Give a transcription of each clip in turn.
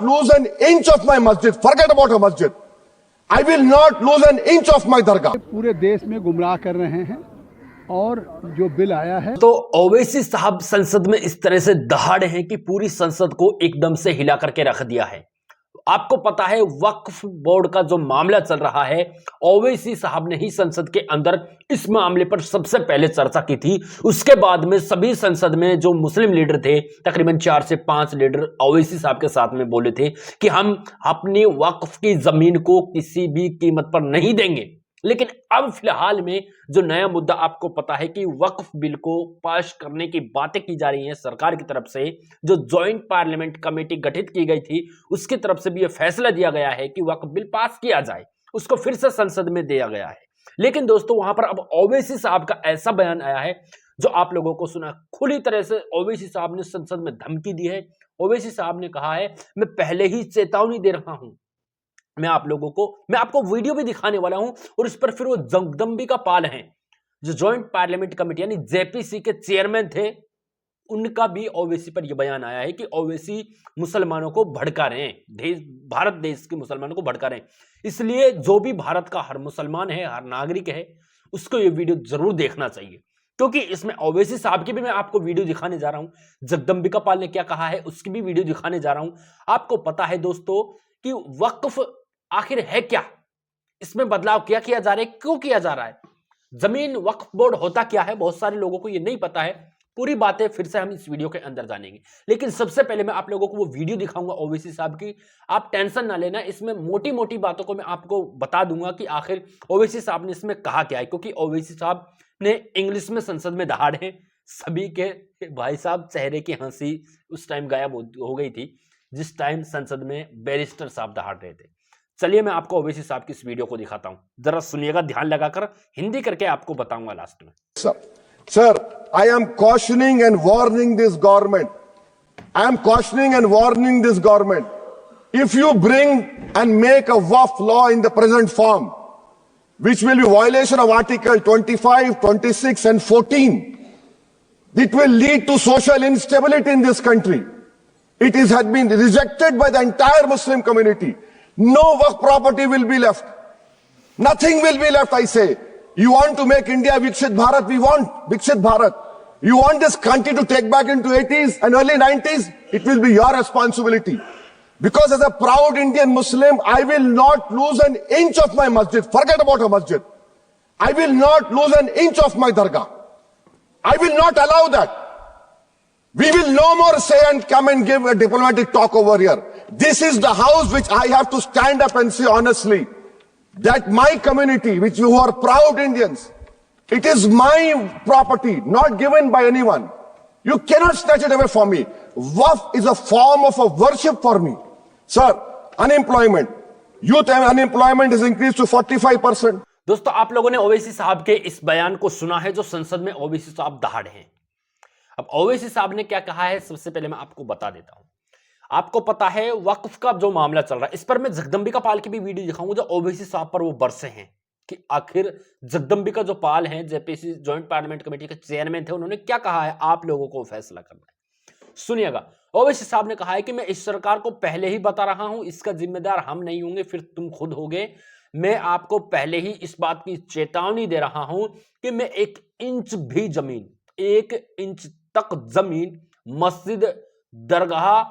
not lose an inch of my masjid. Forget about a masjid. I will not lose an inch of my dargah. पूरे देश में गुमराह कर रहे हैं और जो बिल आया है तो ओवैसी साहब संसद में इस तरह से दहाड़े हैं कि पूरी संसद को एकदम से हिला करके रख दिया है। आपको पता है वक्फ बोर्ड का जो मामला चल रहा है, ओवैसी साहब ने ही संसद के अंदर इस मामले पर सबसे पहले चर्चा की थी। उसके बाद में सभी संसद में जो मुस्लिम लीडर थे, तकरीबन 4 से 5 लीडर ओवैसी साहब के साथ में बोले थे कि हम अपनी वक्फ की जमीन को किसी भी कीमत पर नहीं देंगे। लेकिन अब फिलहाल में जो नया मुद्दा आपको पता है कि वक्फ बिल को पास करने की बातें की जा रही हैं सरकार की तरफ से। जो जॉइंट पार्लियामेंट कमेटी गठित की गई थी उसकी तरफ से भी यह फैसला दिया गया है कि वक्फ बिल पास किया जाए, उसको फिर से संसद में दिया गया है। लेकिन दोस्तों वहां पर अब ओवैसी साहब का ऐसा बयान आया है जो आप लोगों को सुना। खुली तरह से ओवैसी साहब ने संसद में धमकी दी है। ओवैसी साहब ने कहा है, मैं पहले ही चेतावनी दे रहा हूं, मैं आपको वीडियो भी दिखाने वाला हूं। और इस पर फिर वो जगदम्बिका पाल हैं जो जॉइंट पार्लियामेंट कमेटी यानी जेपीसी के चेयरमैन थे, उनका भी ओवैसी पर यह बयान आया है कि ओवैसी मुसलमानों को भड़का रहे हैं, भारत देश के मुसलमानों को भड़का रहे हैं। इसलिए जो भी भारत का हर मुसलमान है, हर नागरिक है, उसको यह वीडियो जरूर देखना चाहिए, क्योंकि इसमें ओवैसी साहब की भी मैं आपको वीडियो दिखाने जा रहा हूं। जगदम्बिका पाल ने क्या कहा है उसकी भी वीडियो दिखाने जा रहा हूं। आपको पता है दोस्तों कि वक्फ आखिर है क्या, इसमें बदलाव क्या किया जा रहा है, क्यों किया जा रहा है, जमीन वक्फ बोर्ड होता क्या है, बहुत सारे लोगों को यह नहीं पता है। पूरी बातें फिर से हम इस वीडियो के अंदर जानेंगे। लेकिन सबसे पहले मैं आप लोगों को वो वीडियो दिखाऊंगा ओवैसी साहब की। आप टेंशन ना लेना, इसमें मोटी मोटी बातों को मैं आपको बता दूंगा कि आखिर ओवैसी साहब ने इसमें कहा क्या है, क्योंकि ओवैसी साहब ने इंग्लिश में संसद में दहाड़े, सभी के भाई साहब चेहरे की हंसी उस टाइम गायब हो गई थी जिस टाइम संसद में बैरिस्टर साहब दहाड़ रहे थे। चलिए मैं आपको ओवैसी साहब की इस वीडियो को दिखाता हूं, जरा सुनिएगा ध्यान लगाकर, हिंदी करके आपको बताऊंगा लास्ट में। Sir, I am cautioning and warning this government. I am cautioning and warning this government. If you bring and make a waqf law in the present form, which will be violation of Article 25, 26 and 14, it will lead to social instability in this country. It has been rejected by the entire Muslim community. No waqf property will be left. Nothing will be left, I say. You want to make India Viksit Bharat? We want Viksit Bharat. You want this country to take back into 80s and early 90s? It will be your responsibility. Because as a proud Indian Muslim, I will not lose an inch of my masjid. Forget about a masjid. I will not lose an inch of my dargah. I will not allow that. We will no more say and come and give a diplomatic talk over here. This is the house which I have to stand up and say honestly that my community, which you are proud Indians, it is my property, not given by anyone. You cannot snatch it away from me. Waqf is a form of a worship for me. Sir, unemployment, youth unemployment is increased to 45%. दोस्तों आप लोगों ने ओवैसी साहब के इस बयान को सुना है जो संसद में ओवैसी साहब दहाड़े हैं। अब ओवैसी साहब ने क्या कहा है सबसे पहले मैं आपको बता देता हूं। आपको पता है वक्फ का जो मामला चल रहा है, इस पर मैं जगदम्बिका पाल की भी वीडियो दिखाऊंगा जो ओवैसी साहब पर वो बरसे हैं कि आखिर जगदम्बिका जो पाल हैं, जेपीसी जॉइंट पार्लियामेंट कमेटी के चेयरमैन थे, उन्होंने क्या कहा है, आप लोगों को फैसला करना है। सुनिएगा, ओवैसी साहब ने कहा है कि मैं इस सरकार को पहले ही बता रहा हूं, इसका जिम्मेदार हम नहीं होंगे, फिर तुम खुद होगे। मैं आपको पहले ही इस बात की चेतावनी दे रहा हूं कि मैं 1 इंच भी जमीन, 1 इंच तक जमीन मस्जिद, दरगाह,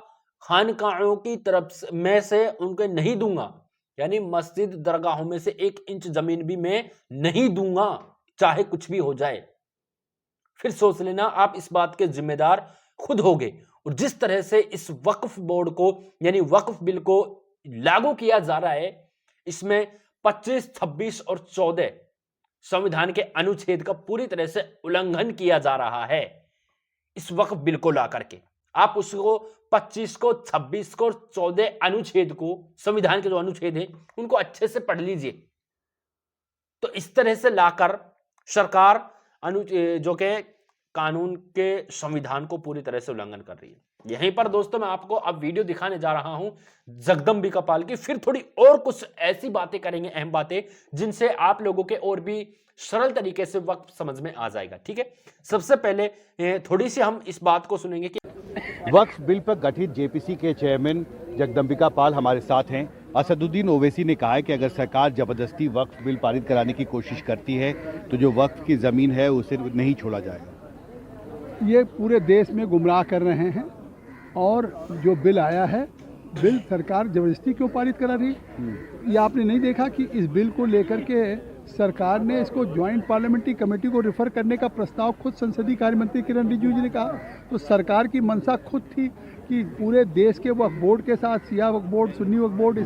खानकाहों की तरफ में से उनके नहीं दूंगा। यानी मस्जिद, दरगाहों में से 1 इंच जमीन भी मैं नहीं दूंगा, चाहे कुछ भी हो जाए। फिर सोच लेना, आप इस बात के जिम्मेदार खुद होगे। और जिस तरह से इस वक्फ बोर्ड को यानी वक्फ बिल को लागू किया जा रहा है, इसमें 25, 26 और 14 संविधान के अनुच्छेद का पूरी तरह से उल्लंघन किया जा रहा है। इस वक्फ बिल को ला करके आप उसको 25 को, 26 को और 14 अनुच्छेद को, संविधान के जो अनुच्छेद हैं उनको अच्छे से पढ़ लीजिए। तो इस तरह से लाकर सरकार जो के कानून के संविधान को पूरी तरह से उल्लंघन कर रही है। यहीं पर दोस्तों मैं आपको अब वीडियो दिखाने जा रहा हूं जगदम्बिका पाल की। फिर थोड़ी और कुछ ऐसी बातें करेंगे, अहम बातें, जिनसे आप लोगों के और भी सरल तरीके से वक्त समझ में आ जाएगा। ठीक है, सबसे पहले थोड़ी सी हम इस बात को सुनेंगे कि वक्फ बिल पर गठित जेपीसी के चेयरमैन जगदम्बिका पाल हमारे साथ हैं। असदुद्दीन ओवैसी ने कहा है कि अगर सरकार जबरदस्ती वक्फ बिल पारित कराने की कोशिश करती है तो जो वक्फ की ज़मीन है उसे नहीं छोड़ा जाएगा। ये पूरे देश में गुमराह कर रहे हैं और जो बिल आया है, बिल सरकार जबरदस्ती क्यों पारित करा रही? ये आपने नहीं देखा कि इस बिल को लेकर के सरकार ने इसको ज्वाइंट पार्लियामेंट्री कमेटी को रेफर करने का प्रस्ताव खुद संसदीय कार्य मंत्री किरण रिजिजू जी ने कहा। तो सरकार की मंशा खुद थी कि पूरे देश के वक्फ बोर्ड के साथ Shia Waqf board, Sunni Waqf board,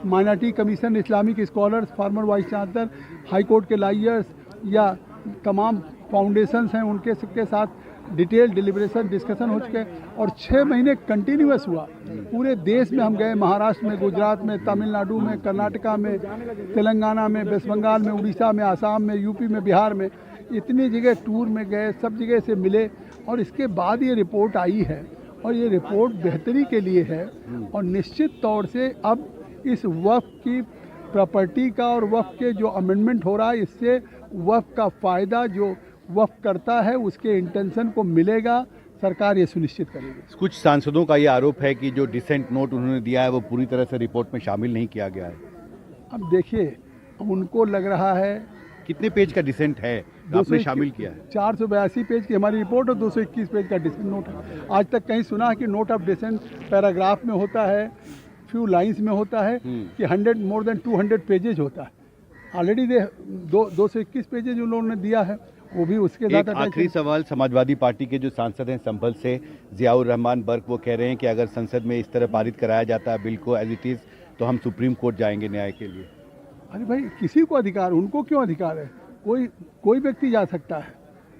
minority commission, Islamic scholars, former vice chancellor, high court के लॉयर्स या तमाम फाउंडेशंस हैं उनके सबके साथ डिटेल डिलिब्रेशन डिस्कशन हो चुके और 6 महीने कंटिन्यूअस हुआ। पूरे देश में हम गए, महाराष्ट्र में, गुजरात में, तमिलनाडु में, कर्नाटका में, तेलंगाना में, वेस्ट बंगाल में, उड़ीसा में, आसाम में, यूपी में, बिहार में, इतनी जगह टूर में गए, सब जगह से मिले और इसके बाद ये रिपोर्ट आई है और ये रिपोर्ट बेहतरी के लिए है। और निश्चित तौर से अब इस वक्फ की प्रॉपर्टी का और वक्फ के जो अमेंडमेंट हो रहा है, इससे वक्फ का फ़ायदा जो वक्फ करता है उसके इंटेंशन को मिलेगा। सरकार ये सुनिश्चित करेगी। कुछ सांसदों का ये आरोप है कि जो डिसेंट नोट उन्होंने दिया है वो पूरी तरह से रिपोर्ट में शामिल नहीं किया गया है। अब देखिए, उनको लग रहा है कितने पेज का डिसेंट है आपने शामिल किया है? 482 पेज की हमारी रिपोर्ट और 221 पेज का डिसेंट नोट है। आज तक कहीं सुना है कि नोट ऑफ डिसेंट पैराग्राफ में होता है, फ्यू लाइंस में होता है कि 100 मोर देन 200 पेजेज होता है। ऑलरेडी 221 पेजेज उन लोगों ने दिया है, वो भी उसके साथ। आखिरी सवाल, समाजवादी पार्टी के जो सांसद हैं संभल से जियाउर रहमान बर्क, वो कह रहे हैं कि अगर संसद में इस तरह पारित कराया जाता है बिल को एज इट इज़ तो हम सुप्रीम कोर्ट जाएंगे न्याय के लिए। अरे भाई, किसी को अधिकार, उनको क्यों अधिकार है? कोई व्यक्ति जा सकता है।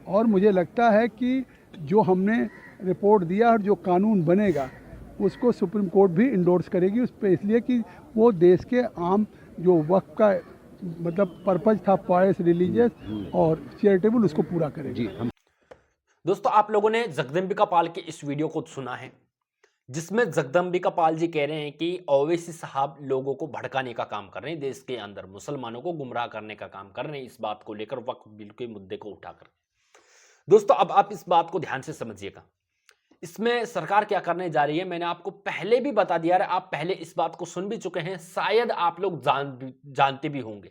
और मुझे लगता है कि जो हमने रिपोर्ट दिया और जो कानून बनेगा उसको सुप्रीम कोर्ट भी इंडोर्स करेगी उस पर, इसलिए कि वो देश के आम जो वक्फ का मतलब पर्पज था, पॉयस, रिलीजियस और चैरिटेबल, उसको पूरा करेगी। दोस्तों, आप लोगों ने जगदम्बिका पाल के इस वीडियो को सुना है जिसमें जगदम्बिका पाल जी कह रहे हैं कि ओवैसी साहब लोगों को भड़काने का काम कर रहे हैं, देश के अंदर मुसलमानों को गुमराह करने का काम कर रहे हैं, इस बात को लेकर वक्फ बिल के मुद्दे को उठाकर। दोस्तों, अब आप इस बात को ध्यान से समझिएगा, इसमें सरकार क्या करने जा रही है मैंने आपको पहले भी बता दिया है, आप पहले इस बात को सुन भी चुके हैं, शायद आप लोग जानते भी होंगे।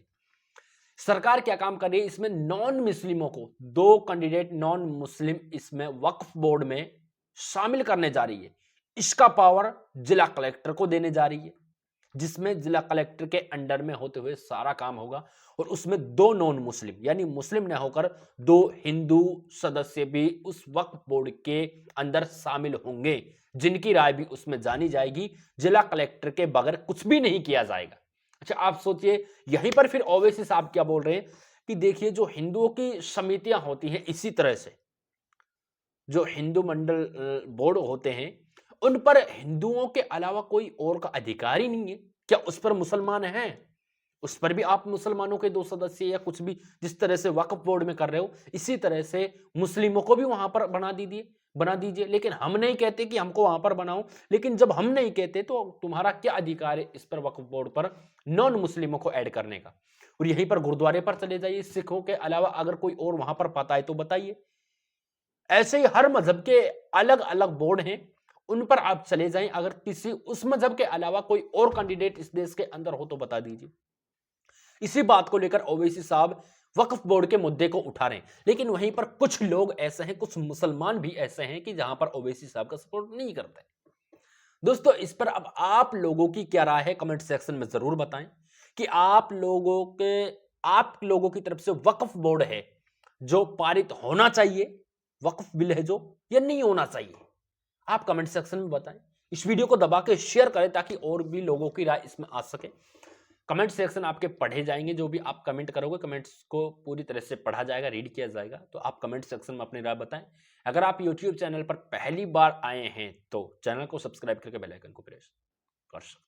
सरकार क्या काम कर रही है, इसमें नॉन मुस्लिमों को 2 कैंडिडेट नॉन मुस्लिम इसमें वक्फ बोर्ड में शामिल करने जा रही है। इसका पावर जिला कलेक्टर को देने जा रही है, जिसमें जिला कलेक्टर के अंडर में होते हुए सारा काम होगा और उसमें 2 नॉन मुस्लिम यानी मुस्लिम न होकर 2 हिंदू सदस्य भी उस वक्फ बोर्ड के अंदर शामिल होंगे, जिनकी राय भी उसमें जानी जाएगी। जिला कलेक्टर के बगैर कुछ भी नहीं किया जाएगा। अच्छा, आप सोचिए, यहीं पर फिर ओवैसी साहब क्या बोल रहे हैं कि देखिए, जो हिंदुओं की समितियां होती हैं, इसी तरह से जो हिंदू मंडल बोर्ड होते हैं, उन पर हिंदुओं के अलावा कोई और का अधिकार ही नहीं है। क्या उस पर मुसलमान हैं? उस पर भी आप मुसलमानों के 2 सदस्य या कुछ भी जिस तरह से वक्फ बोर्ड में कर रहे हो, इसी तरह से मुस्लिमों को भी वहां पर बना दीजिए। लेकिन हम नहीं कहते कि हमको वहां पर बनाओ, लेकिन जब हम नहीं कहते तो तुम्हारा क्या अधिकार है इस पर वक्फ बोर्ड पर नॉन मुस्लिमों को ऐड करने का? और यहीं पर गुरुद्वारे पर चले जाइए, सिखों के अलावा अगर कोई और वहां पर पता है तो बताइए। ऐसे ही हर मजहब के अलग अलग बोर्ड हैं, उन पर आप चले जाएं। अगर किसी उस मजहब के अलावा कोई और कैंडिडेट इस देश के अंदर हो तो बता दीजिए। इसी बात को लेकर ओवैसी साहब वक्फ बोर्ड के मुद्दे को उठा रहे हैं, लेकिन वहीं पर कुछ लोग ऐसे हैं, कुछ मुसलमान भी ऐसे हैं कि जहां पर ओवैसी साहब का सपोर्ट नहीं करते। दोस्तों, इस पर अब आप लोगों की क्या राय है कमेंट सेक्शन में जरूर बताएं कि आप लोगों की तरफ से वक्फ बोर्ड है जो पारित होना चाहिए, वक्फ बिल है जो, या नहीं होना चाहिए। आप कमेंट सेक्शन में बताएं। इस वीडियो को दबा के शेयर करें ताकि और भी लोगों की राय इसमें आ सके। कमेंट सेक्शन आपके पढ़े जाएंगे, जो भी आप कमेंट करोगे कमेंट्स को पूरी तरह से पढ़ा जाएगा, रीड किया जाएगा। तो आप कमेंट सेक्शन में अपनी राय बताएं। अगर आप YouTube चैनल पर पहली बार आए हैं तो चैनल को सब्सक्राइब करके बेल आइकन को प्रेस कर सकते हैं।